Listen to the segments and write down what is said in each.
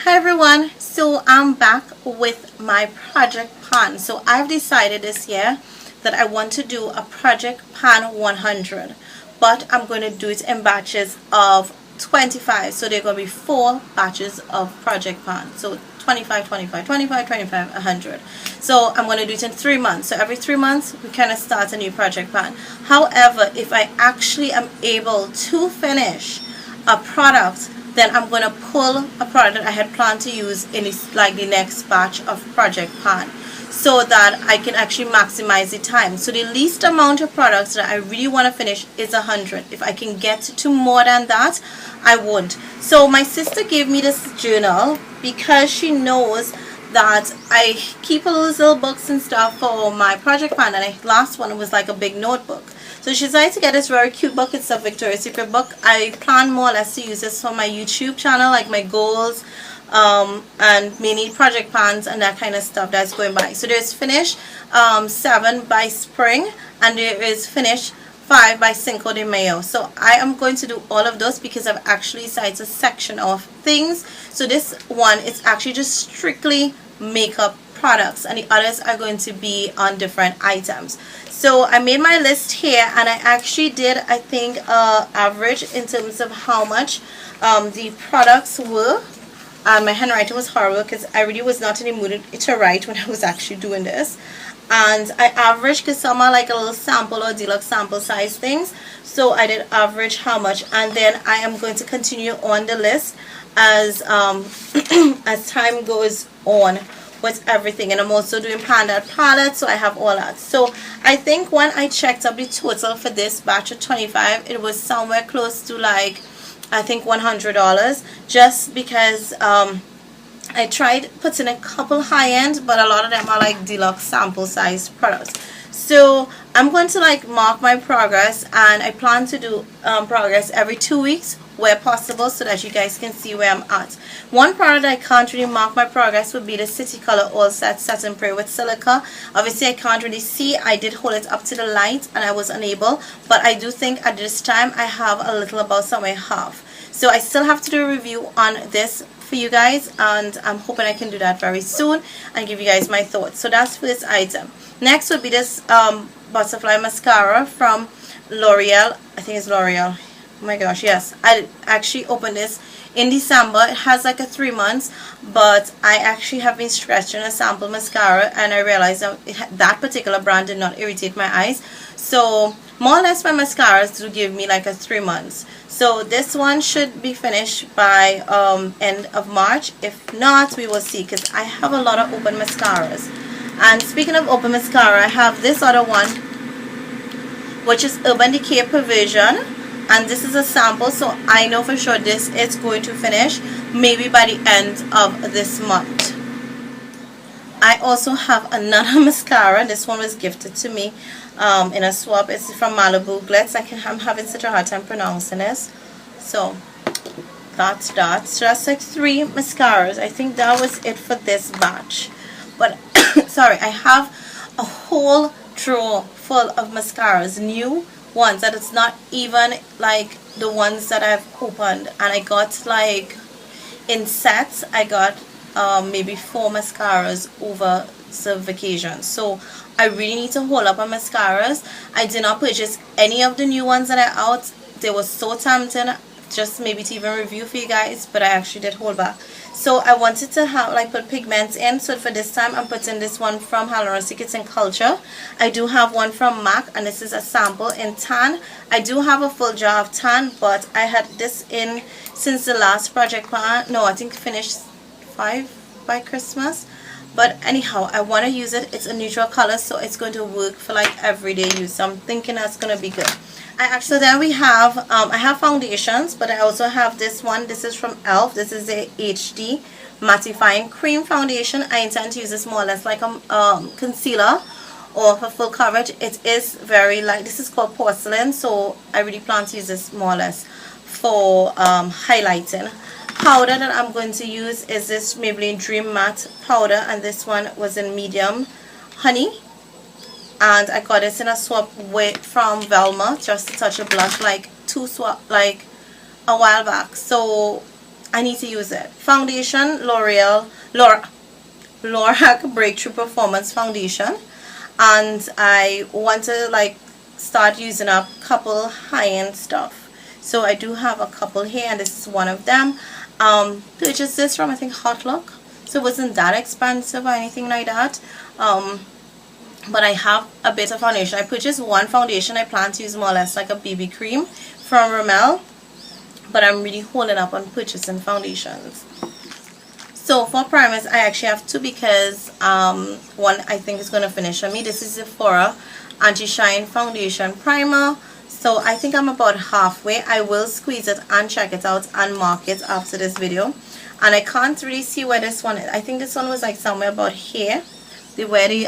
Hi everyone, so I'm back with my project pan. So I've decided this year that I want to do a project pan 100, but I'm going to do it in batches of 25. So there are going to be 4 batches of project pan. So 25, 25, 25, 25, 100. So I'm going to do it in 3 months. So every 3 months we kind of start a new project pan. However, if I actually am able to finish a product, then I'm going to pull a product that I had planned to use in this, like the next batch of project pan, so that I can actually maximize the time. So the least amount of products that I really want to finish is 100. If I can get to more than that, I would. So my sister gave me this journal because she knows that I keep all those little books and stuff for my project pan, and the last one was like a big notebook. So she decided to get this very cute book. It's a Victoria's Secret book. I plan more or less to use this for my YouTube channel, like my goals and mini project plans and that kind of stuff that's going by. So there's finish 7 by spring, and there is finish 5 by Cinco de Mayo. So I am going to do all of those because I've actually decided a section of things. So this one is actually just strictly makeup products, and the others are going to be on different items. So I made my list here, and I actually did, I think, average in terms of how much the products were. And my handwriting was horrible because I really was not in the mood to write when I was actually doing this. And I averaged, because some are like a little sample or deluxe sample size things, so I did average how much. And then I am going to continue on the list as as time goes on with everything. And I'm also doing Panda palette, so I have all that. So I think when I checked up the total for this batch of 25, it was somewhere close to, like, I think $100, just because I tried putting a couple high-end, but a lot of them are like deluxe sample size products. So I'm going to like mark my progress, and I plan to do progress every 2 weeks where possible, so that you guys can see where I'm at. One product I can't really mark my progress would be the City Color All Set Set and Pray with Silica. Obviously I can't really see. I did hold it up to the light and I was unable, but I do think at this time I have a little about somewhere half. So I still have to do a review on this for you guys, and I'm hoping I can do that very soon and give you guys my thoughts. So that's for this item. Next would be this butterfly mascara from L'Oreal. I think it's L'Oreal. Oh my gosh, yes. I actually opened this in December. It has like a 3 months, but I actually have been stretching a sample mascara, and I realized that that particular brand did not irritate my eyes. So more or less my mascaras do give me like a 3 months. So this one should be finished by end of March. If not, we will see, because I have a lot of open mascaras. And speaking of open mascara, I have this other one, which is Urban Decay Perversion, and this is a sample, so I know for sure this is going to finish maybe by the end of this month. I also have another mascara. This one was gifted to me in a swap. It's from Malibu Glitz. I'm having such a hard time pronouncing this. So that's that. So that's like 3 mascaras. I think that was it for this batch. But sorry, I have a whole drawer full of mascaras, new ones that it's not even like the ones that I've opened, and I got like in sets. I got maybe 4 mascaras over the vacation, so I really need to hold up on mascaras. I did not purchase any of the new ones that are out. They were so tempting just maybe to even review for you guys, but I actually did hold back. So I wanted to have like put pigments in, so for this time I'm putting this one from Hyaluronic Secrets in Culture. I do have one from MAC, and this is a sample in tan. I do have a full jar of tan, but I had this in since the last project plan. No, I think finished 5 by Christmas. But anyhow, I want to use it. It's a neutral color, so it's going to work for like everyday use. So I'm thinking that's going to be good. So then we have, I have foundations, but I also have this one. This is from e.l.f. This is a HD mattifying cream foundation. I intend to use this more or less like a concealer or for full coverage. It is very light. This is called Porcelain, so I really plan to use this more or less for highlighting. Powder that I'm going to use is this Maybelline Dream Matte powder, and this one was in medium honey. And I got this in a swap from Velma, just to touch a blush, like a while back. So I need to use it. Foundation, Lorac Breakthrough Performance Foundation, and I want to like start using up a couple high-end stuff. So I do have a couple here, and this is one of them. Purchased this from, I think, Hot Look, so it wasn't that expensive or anything like that. But I have a bit of foundation. I purchased one foundation. I plan to use more or less like a BB cream from Rimmel, but I'm really holding up on purchasing foundations. So for primers, I actually have two, because one I think is going to finish on me. This is Sephora Anti-Shine Foundation Primer. So I think I'm about halfway. I will squeeze it and check it out and mark it after this video. And I can't really see where this one is. I think this one was like somewhere about here. Where the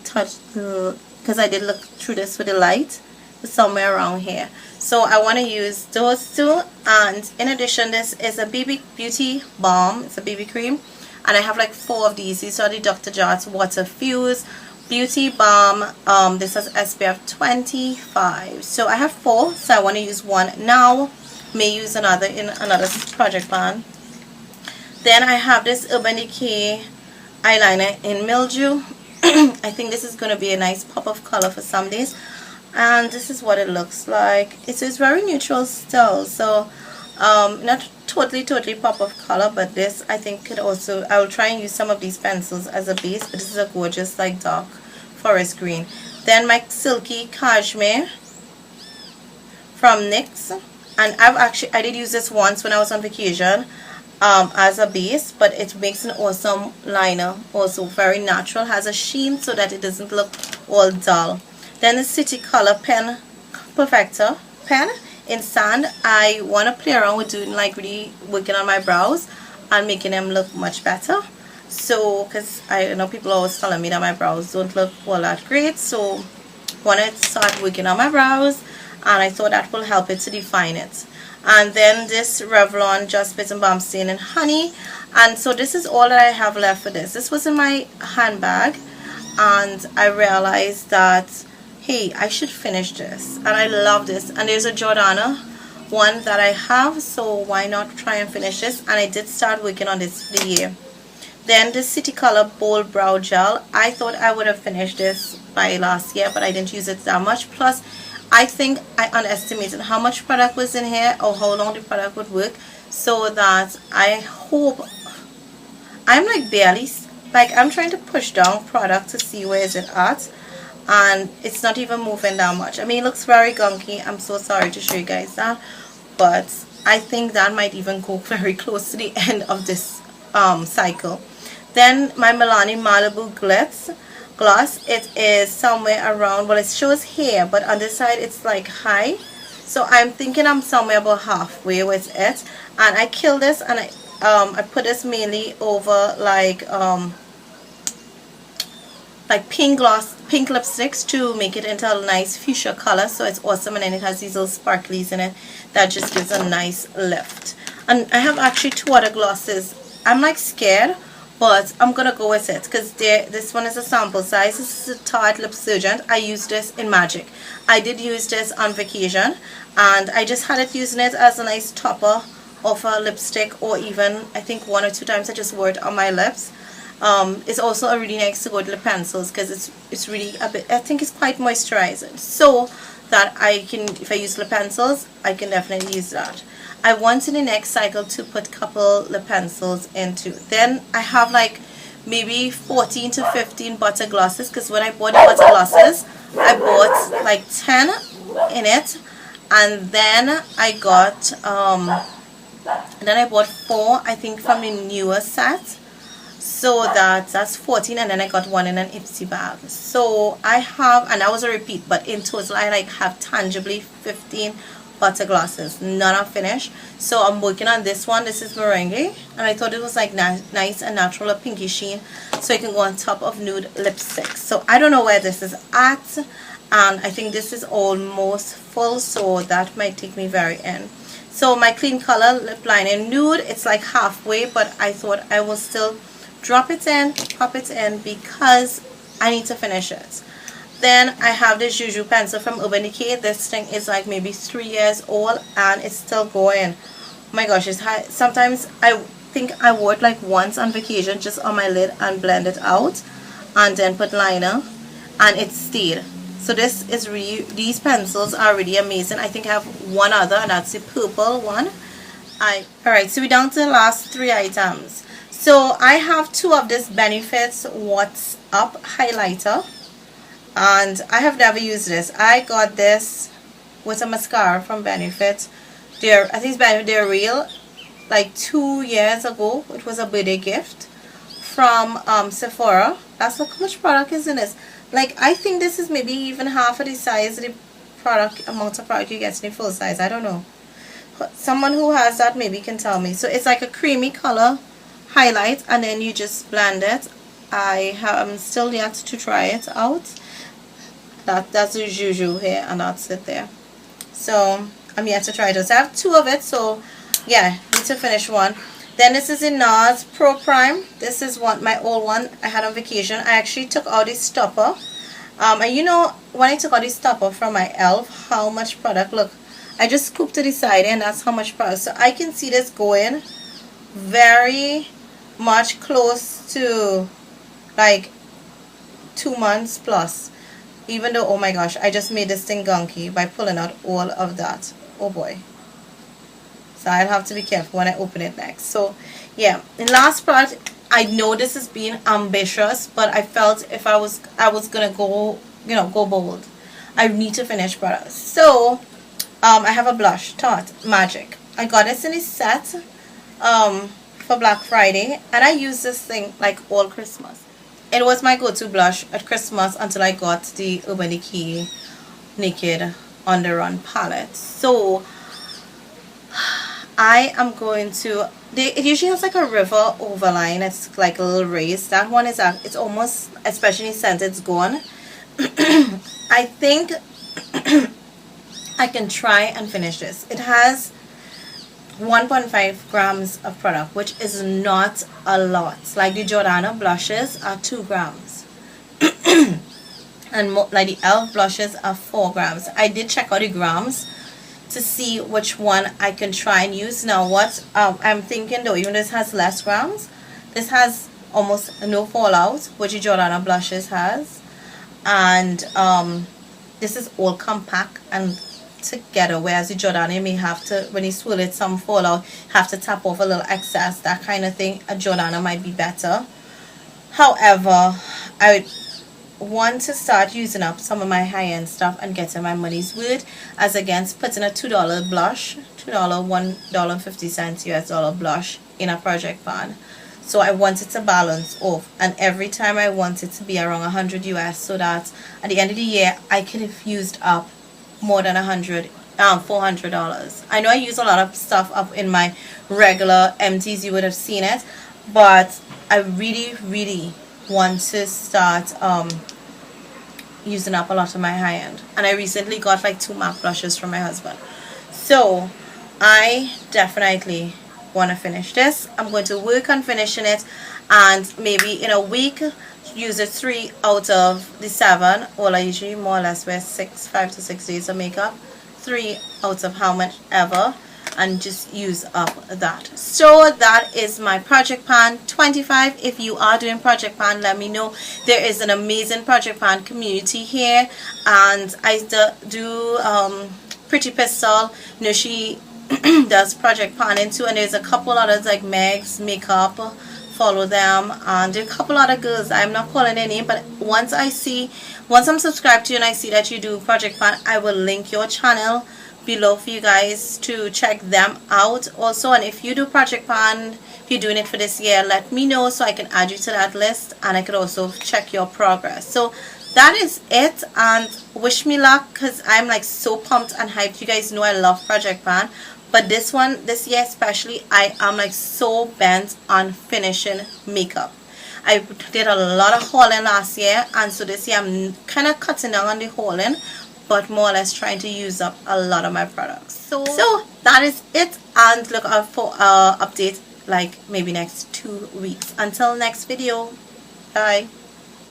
touch, because I did look through this with the light, somewhere around here. So I want to use those two. And in addition, this is a BB Beauty Balm. It's a BB cream, and I have like 4 of these. These are the Dr. Jart's Water Fuse Beauty Balm. This has SPF 25. So I have 4, so I want to use one now. May use another in another project plan. Then I have this Urban Decay eyeliner in Mildew. I think this is going to be a nice pop of color for some days, and this is what it looks like. It's very neutral still, so not totally pop of color, but this I think could also, I will try and use some of these pencils as a base, but this is a gorgeous like dark forest green. Then my Silky Cashmere from NYX, and I did use this once when I was on vacation as a base, but it makes an awesome liner, also very natural, has a sheen so that it doesn't look all dull. Then the City Color Pen Perfector pen in sand. I want to play around with doing like really working on my brows and making them look much better. So because I know people are always telling me that my brows don't look all that great, so I want to start working on my brows, and I thought that will help it to define it. And then this Revlon Just Fit and Balm Stain in Honey. And so this is all that I have left for this. This was in my handbag, and I realized that, hey, I should finish this, and I love this. And there's a Jordana one that I have, so why not try and finish this? And I did start working on this for the year. Then the City Color Bold Brow Gel. I thought I would have finished this by last year, but I didn't use it that much. Plus I think I underestimated how much product was in here, or how long the product would work, so that I hope, I'm like barely, like I'm trying to push down product to see where is it at, and it's not even moving that much. I mean, it looks very gunky. I'm so sorry to show you guys that, but I think that might even go very close to the end of this cycle. Then my Milani Malibu Gloss, it is somewhere around, well, it shows here, but on this side it's like high, so I'm thinking I'm somewhere about halfway with it. And I killed this, and I put this mainly over like pink lipsticks to make it into a nice fuchsia color, so it's awesome. And then it has these little sparklies in it that just gives a nice lift. And I have actually 2 other glosses. I'm like scared, but I'm gonna go with it because this one is a sample size. This is a Tarte Lip Surgent. I used this in Magic. I did use this on vacation, and I just had it using it as a nice topper of a lipstick, or even I think 1 or 2 times I just wore it on my lips. It's also a really nice to go to the pencils, because it's really a bit, I think it's quite moisturizing, so that I can, if I use lip pencils, I can definitely use that. I want in the next cycle to put a couple lip pencils into. Then I have like maybe 14 to 15 butter glosses, because when I bought the butter glosses, I bought like 10 in it, and then I got then I bought 4, I think, from the newer set, so that's 14, and then I got 1 in an Ipsy bag. So I have, and that was a repeat, but in total I like have tangibly 15 butter glosses. None are finished, so I'm working on this one. This is Merengue, and I thought it was like nice and natural, a pinky sheen, so it can go on top of nude lipstick. So I don't know where this is at, and I think this is almost full, so that might take me very in. So my Clean Color Lip Liner Nude, it's like halfway, but I thought I will still drop it in, pop it in, because I need to finish it. Then I have this Juju pencil from Urban Decay. This thing is like maybe 3 years old, and it's still going. my gosh, it's high. Sometimes I think I wore it like once on vacation, just on my lid and blend it out, and then put liner, and it stayed. So this is really, these pencils are really amazing. I think I have one other, and that's the purple one. Alright, so we're down to the last 3 items. So I have 2 of this Benefits What's Up highlighter, and I have never used this. I got this with a mascara from Benefit. I think they're real. Like 2 years ago, it was a birthday gift from Sephora. That's how much product is in this. Like, I think this is maybe even half of the size of the product, amount of product you get in the full size. I don't know. Someone who has that maybe can tell me. So it's like a creamy color highlight, and then you just blend it. I'm still yet to try it out. That's the juju here, and that's it there. So I'm yet to try it. So I have 2 of it, so yeah, need to finish one. Then this is a NARS Pro Prime. This is my old one I had on vacation. I actually took out the stopper. And you know, when I took out the stopper from my e.l.f., how much product, look, I just scooped to the side, and that's how much product. So I can see this going very much close to like 2 months plus. Even though, oh my gosh, I just made this thing gunky by pulling out all of that. Oh boy. So I'll have to be careful when I open it next. So yeah, in last part, I know this is being ambitious, but I felt if I was gonna go, you know, go bold, I need to finish products. So I have a blush, Tarte Magic. I got this in a set for Black Friday, and I use this thing like all Christmas. It was my go-to blush at Christmas until I got the Urban Decay Naked On The Run palette. So I am going to, it usually has like a river overline. It's like a little raised. That one is, it's almost, especially since it's gone. I think I can try and finish this. It has 1.5 grams of product, which is not a lot. Like the Jordana blushes are 2 grams. And like the e.l.f. blushes are 4 grams. I did check out the grams to see which one I can try and use. Now what I'm thinking though, even this has less grams, this has almost no fallout, which the Jordana blushes has, and this is all compact and together, whereas the Jordana, you may have to, when you swirl it, some fallout, have to tap off a little excess, that kind of thing. A Jordana might be better. However, I would want to start using up some of my high-end stuff and getting my money's worth, as against putting a $2 blush, $1.50 US dollar blush in a project pan. So I wanted to balance off, and every time I wanted to be around 100 US, so that at the end of the year I could have used up more than $400. I know I use a lot of stuff up in my regular empties, you would have seen it, but I really want to start using up a lot of my high end. And I recently got like 2 MAC blushes from my husband, so I definitely want to finish this. I'm going to work on finishing it, and maybe in a week use it 3 out of the 7. Well, I usually more or less wear 5 to 6 days of makeup, 3 out of how much ever, and just use up that. So that is my project pan 25. If you are doing project pan, let me know. There is an amazing project pan community here, and I do Pretty Pistol, you know, she does project panning too, and there's a couple others like Meg's Makeup, follow them, and there are a couple other girls, I'm not calling their name, but once I'm subscribed to you and I see that you do project pan, I will link your channel below for you guys to check them out also. And if you do project pan, if you're doing it for this year, let me know so I can add you to that list, and I could also check your progress. So that is it, and wish me luck, because I'm like so pumped and hyped. You guys know I love project pan, but this year especially, I am like so bent on finishing makeup. I did a lot of hauling last year, and so this year I'm kind of cutting down on the hauling, but more or less trying to use up a lot of my products. So that is it, and look out for update like maybe next 2 weeks. Until next video, bye.